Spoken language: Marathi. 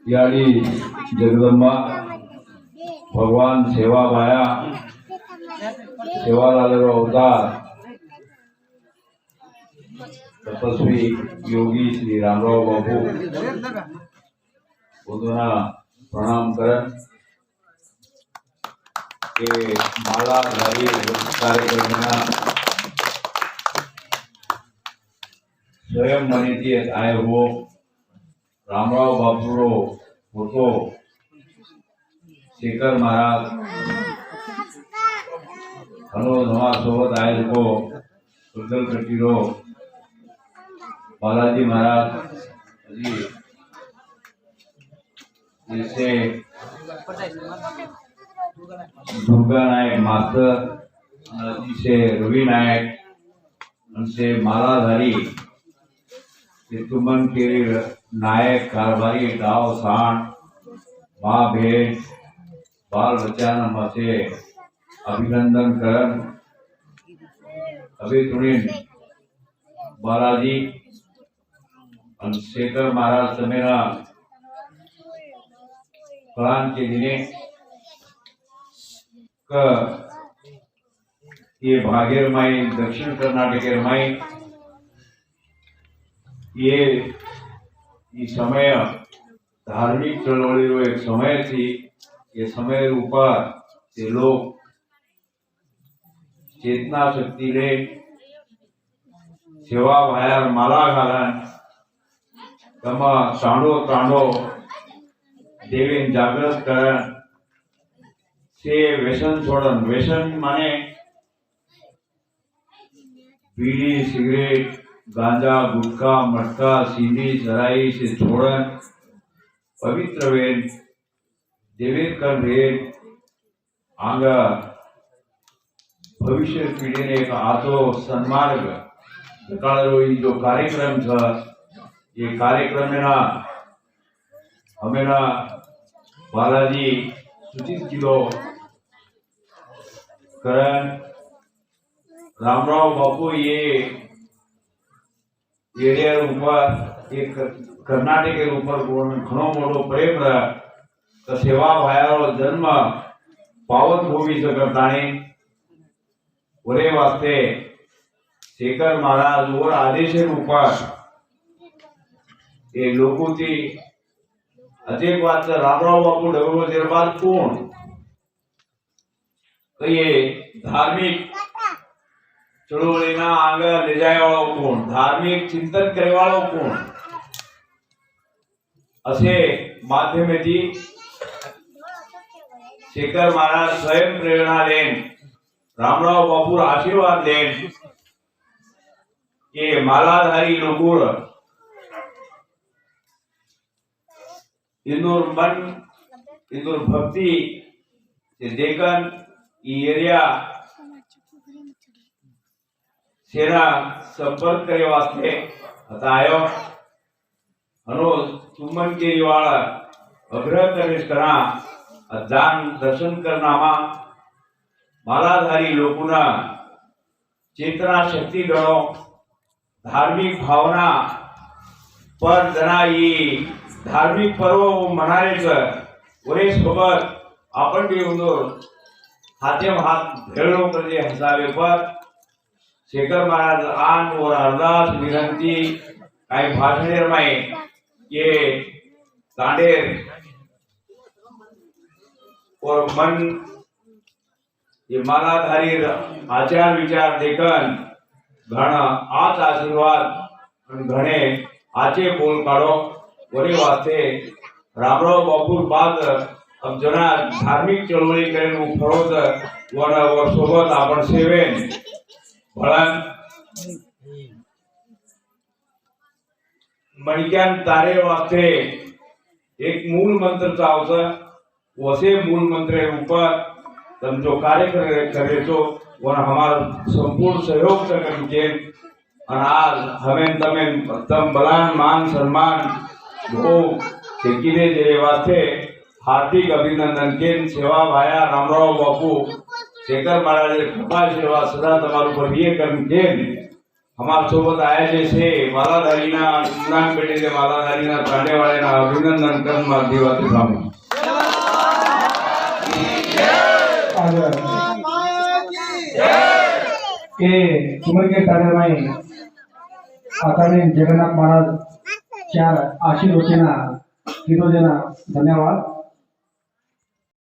याडी जगदंबा भगवान सेवा भाया सेवा लालेरो अवतार तपस्वी योगी श्री रामराव बापू बधुना प्रणाम कर माला धारी कार्यक्रम स्वयं मनीती आए हो रामराव बापूरो फोटो शेखर महाराज हनो नवा सोबत आए को सुंदर कटीरो बालाजी महाराज जी जैसे दुर्गा नायक मास्टर से रवि नायक से मालाधारी तुमन के नायक कारभारी गाँव सांड माँ भेड़ बाल बच्चा से अभिनंदन करन अभी थोड़ी बालाजी शेखर महाराज समेरा फलान के दिने ये भागेर माई दक्षिण कर्नाटकेर माई ये समय धार्मिक चळवळीरो एक समय थी ये समय ऊपर ते लोग चेतना शक्ति रे सेवा भायर माला घालन तमा तांडो तांडो देवीन जागृत करन से व्यसन छोड़न व्यसन माने बीड़ी सिगरेट गांजा गुटखा मटका सीधी सराई से छोड़न पवित्र वेद देवेद कर वेद आंग भविष्य पीढ़ी ने एक आतो सन्मार्ग निकालो जो कार्यक्रम था ये कार्यक्रम में ना हमें ना बालाजी सूचित किलो करण रामराव बापू ये एरिया ऊपर एक कर्नाटक के ऊपर घणो मोटो प्रेम तो सेवा भायारो जन्म पावन भूमि से करताने ओरे वास्ते शेखर महाराज और आदेशे ऊपर ये लोगों की अजय बात रामराव बापू डगरो दरबार कोण तो ये धार्मिक चळवळीना आगे ले जाय वाळो कोण धार्मिक चिंतन करे वाळो कोण असे माध्यमेती शेखर महाराज स्वयं प्रेरणा लेन रामराव बापू आशीर्वाद लेन ये मालाधारी लोगों इंदूर मन इंदूर भक्ति से देखन एरिया सेना संपर्क करे वास्ते बतायो हनो तुमन के रिवाड़ा अग्रह करेश करा दान दर्शन करना मा मालाधारी लोगों चेतना शक्ति गणो धार्मिक भावना पर जना ये धार्मिक पर्व मनायचं वरे सोबत आपण भी उंदोर हाथे हाथ भेड़ो कर दिए हिसाबे पर शेखर महाराज आन और अरदास विनंती काही भाषणेर में ये गांडेर और मन ये मालाधारी आचार विचार देखन घण आज आशीर्वाद घणे आचे बोल काढो वरी वास्ते रामराव बापू बाद अब जना धार्मिक चळवळी करेन फरोत वर सोबत आपण सेवेन भळन मणिक्यान तारे वास्ते एक मूल मंत्र चावस वसे मूल मंत्र ऊपर तम जो कार्य करे तो वर हमारा संपूर्ण सहयोग करके और आज हमें तम बलान मान सम्मान वो किने जे वास्ते हार्दिक अभिनंदन के सेवा भाया रामराव बापू शेखर महाराज कृपा सेवा सदा तमारू पर ये कर्म के અમારા સોબત આયા છે માલાધારીના ઉમરાન પેઢીને માલાધારીના તાંડેવાળાના અભિનંદન કર્મમાં દીવાતી સામે એ ઉમરકે તારેमाई आदरणीय जगन्नाथ महाराज चार आशीर्वचना धन्यवाद।